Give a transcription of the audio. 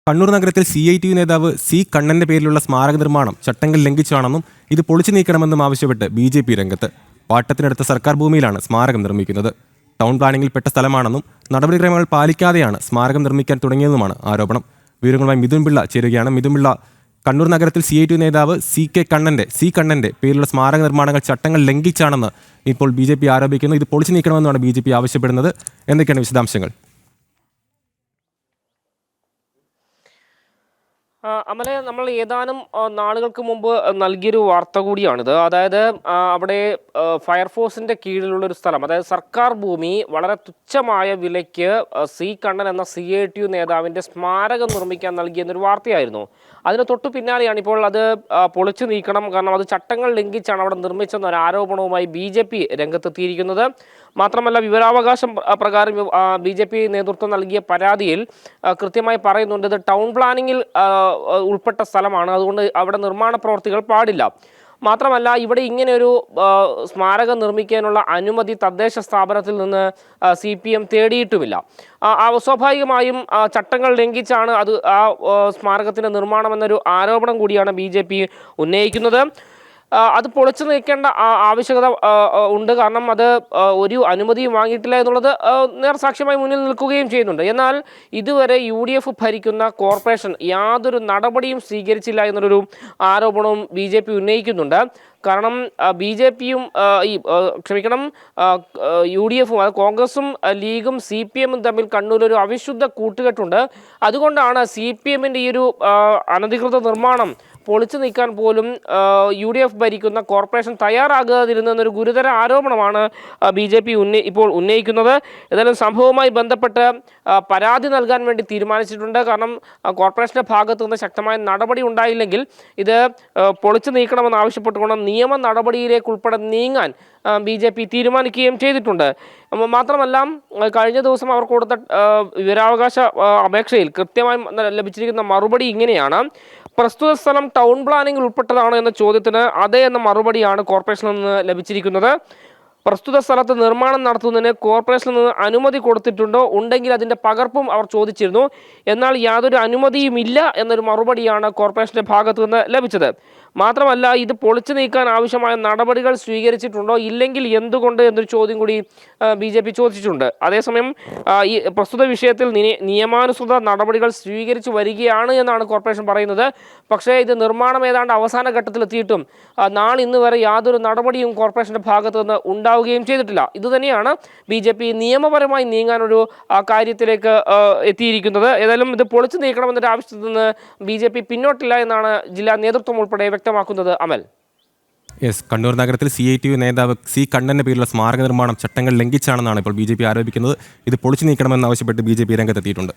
കണ്ണൂർ നഗരത്തിൽ CITU നേതാവ് C കണ്ണന്റെ പേരിലുള്ള സ്മാരക നിർമ്മാണം ചട്ടങ്ങൾ ലംഘിച്ചാണെന്നും ഇത് പൊളിച്ചു നീക്കണമെന്നും ആവശ്യപ്പെട്ട് BJP രംഗത്ത്. പാട്ടത്തിനടുത്ത സർക്കാർ ഭൂമിയിലാണ് സ്മാരകം നിർമ്മിക്കുന്നത്. ടൗൺ പ്ലാനിംഗിൽ പെട്ട സ്ഥലമാണെന്നും നടപടിക്രമങ്ങൾ പാലിക്കാതെയാണ് സ്മാരകം നിർമ്മിക്കാൻ തുടങ്ങിയതെന്നുമാണ് ആരോപണം. വിവരങ്ങളുമായി മിഥുൻ പിള്ള ചേരുകയാണ്. മിഥുൻ പിള്ള, കണ്ണൂർ നഗരത്തിൽ CITU നേതാവ് സി കണ്ണന്റെ പേരിലുള്ള സ്മാരക നിർമ്മാണങ്ങൾ ചട്ടങ്ങൾ ലംഘിച്ചാണെന്ന് ഇപ്പോൾ BJP ആരോപിക്കുന്നു. ഇത് പൊളിച്ചു നീക്കണമെന്നാണ് BJP ആവശ്യപ്പെടുന്നത്. എന്തൊക്കെയാണ് വിശദാംശങ്ങൾ? അമലെ, നമ്മൾ ഏതാനും നാളുകൾക്ക് മുമ്പ് നൽകിയൊരു വാർത്ത കൂടിയാണിത്. അതായത് അവിടെ ഫയർഫോഴ്സിന്റെ കീഴിലുള്ള ഒരു സ്ഥലം, അതായത് സർക്കാർ ഭൂമി വളരെ തുച്ഛമായ വിലയ്ക്ക് സി കണ്ണൻ എന്ന CITU നേതാവിന്റെ സ്മാരകം നിർമ്മിക്കാൻ നൽകിയെന്നൊരു വാർത്തയായിരുന്നു. അതിന് തൊട്ടു പിന്നാലെയാണ് ഇപ്പോൾ അത് പൊളിച്ചു നീക്കണം, കാരണം അത് ചട്ടങ്ങൾ ലംഘിച്ചാണ് അവിടെ നിർമ്മിച്ചെന്നൊരു ആരോപണവുമായി BJP രംഗത്തെത്തിയിരിക്കുന്നത്. മാത്രമല്ല, വിവരാവകാശം പ്രകാരം BJP നേതൃത്വം നൽകിയ പരാതിയിൽ കൃത്യമായി പറയുന്നുണ്ട് ഇത് ടൗൺ പ്ലാനിങ്ങിൽ ഉൾപ്പെട്ട സ്ഥലമാണ്, അതുകൊണ്ട് അവിടെ നിർമ്മാണ പ്രവർത്തികൾ പാടില്ല. മാത്രമല്ല, ഇവിടെ ഇങ്ങനെയൊരു സ്മാരകം നിർമ്മിക്കാനുള്ള അനുമതി തദ്ദേശ സ്ഥാപനത്തിൽ നിന്ന് CPM തേടിയിട്ടുമില്ല. സ്വാഭാവികമായും ചട്ടങ്ങൾ ലംഘിച്ചാണ് അത് സ്മാരകത്തിൻ്റെ നിർമ്മാണം എന്നൊരു ആരോപണം കൂടിയാണ് BJP ഉന്നയിക്കുന്നത്. അത് പൊളിച്ചു നീക്കേണ്ട ആവശ്യകത ഉണ്ട്, കാരണം അത് ഒരു അനുമതിയും വാങ്ങിയിട്ടില്ല എന്നുള്ളത് നേർസാക്ഷ്യമായി മുന്നിൽ നിൽക്കുകയും ചെയ്യുന്നുണ്ട്. എന്നാൽ ഇതുവരെ UDF ഭരിക്കുന്ന കോർപ്പറേഷൻ യാതൊരു നടപടിയും സ്വീകരിച്ചില്ല എന്നൊരു ആരോപണവും BJP ഉന്നയിക്കുന്നുണ്ട്. കാരണം BJPയും UDFും, അത് കോൺഗ്രസും ലീഗും CPMും തമ്മിൽ കണ്ണൂരൊരു അവിശുദ്ധ കൂട്ടുകെട്ടുണ്ട്. അതുകൊണ്ടാണ് CPMൻ്റെ ഈ ഒരു അനധികൃത നിർമ്മാണം പൊളിച്ചു നീക്കാൻ പോലും UDF ഭരിക്കുന്ന കോർപ്പറേഷൻ തയ്യാറാകാതിരുന്നൊരു ഗുരുതര ആരോപണമാണ് BJP ഇപ്പോൾ ഉന്നയിക്കുന്നത്. ഏതായാലും സംഭവവുമായി ബന്ധപ്പെട്ട് പരാതി നൽകാൻ വേണ്ടി തീരുമാനിച്ചിട്ടുണ്ട്. കാരണം കോർപ്പറേഷൻ്റെ ഭാഗത്തു നിന്ന് ശക്തമായ നടപടി ഉണ്ടായില്ലെങ്കിൽ ഇത് പൊളിച്ചു നീക്കണമെന്ന് ആവശ്യപ്പെട്ടുകൊണ്ട് നിയമ നടപടിയിലേക്ക് ഉൾപ്പെടെ നീങ്ങാൻ BJP തീരുമാനിക്കുകയും ചെയ്തിട്ടുണ്ട്. മാത്രമല്ല, കഴിഞ്ഞ ദിവസം അവർ കൊടുത്ത വിവരാവകാശ അപേക്ഷയിൽ കൃത്യമായി ലഭിച്ചിരിക്കുന്ന മറുപടി ഇങ്ങനെയാണ്: പ്രസ്തുത സ്ഥലം ടൗൺ പ്ലാനിംഗിൽ ഉൾപ്പെട്ടതാണോ എന്ന ചോദ്യത്തിന് അതെ എന്ന മറുപടിയാണ് കോർപ്പറേഷനിൽ നിന്ന് ലഭിച്ചിരിക്കുന്നത്. പ്രസ്തുത സ്ഥലത്ത് നിർമ്മാണം നടത്തുന്നതിന് കോർപ്പറേഷനിൽ നിന്ന് അനുമതി കൊടുത്തിട്ടുണ്ടോ, ഉണ്ടെങ്കിൽ അതിൻ്റെ പകർപ്പും അവർ ചോദിച്ചിരുന്നു. എന്നാൽ യാതൊരു അനുമതിയും ഇല്ല എന്നൊരു മറുപടിയാണ് കോർപ്പറേഷൻ്റെ ഭാഗത്തു നിന്ന് ലഭിച്ചത്. മാത്രമല്ല, ഇത് പൊളിച്ചു നീക്കാൻ ആവശ്യമായ നടപടികൾ സ്വീകരിച്ചിട്ടുണ്ടോ, ഇല്ലെങ്കിൽ എന്തുകൊണ്ട് എന്നൊരു ചോദ്യം കൂടി BJP ചോദിച്ചിട്ടുണ്ട്. അതേസമയം ഈ പ്രസ്തുത വിഷയത്തിൽ നിയമാനുസൃത നടപടികൾ സ്വീകരിച്ചു വരികയാണ് എന്നാണ് കോർപ്പറേഷൻ പറയുന്നത്. പക്ഷേ ഇത് നിർമ്മാണം ഏതാണ്ട് അവസാന ഘട്ടത്തിലെത്തിയിട്ടും നാളിന്ന് വരെ യാതൊരു നടപടിയും കോർപ്പറേഷൻ്റെ ഭാഗത്തു നിന്ന് ഉണ്ടാവുകയും ചെയ്തിട്ടില്ല. ഇതുതന്നെയാണ് BJP നിയമപരമായി നീങ്ങാനൊരു കാര്യത്തിലേക്ക് എത്തിയിരിക്കുന്നത്. ഏതായാലും ഇത് പൊളിച്ചു നീക്കണമെന്നൊരു ആവശ്യത്തിൽ നിന്ന് BJP പിന്നോട്ടില്ല എന്നാണ് ജില്ലാ നേതൃത്വം ഉൾപ്പെടെ വ്യക്തമാക്കുന്നത്. അമൽ, കണ്ണൂർ നഗരത്തിൽ CITU നേതാവ് സി കണ്ണന്റെ പേരിലുള്ള സ്മാരക നിർമ്മാണം ചട്ടങ്ങൾ ലംഘിച്ചാണെന്നാണ് ഇപ്പോൾ BJP ആരോപിക്കുന്നത്. ഇത് പൊളിച്ചു നീക്കണമെന്ന് ആവശ്യപ്പെട്ട് BJP രംഗത്തെത്തിയിട്ടുണ്ട്.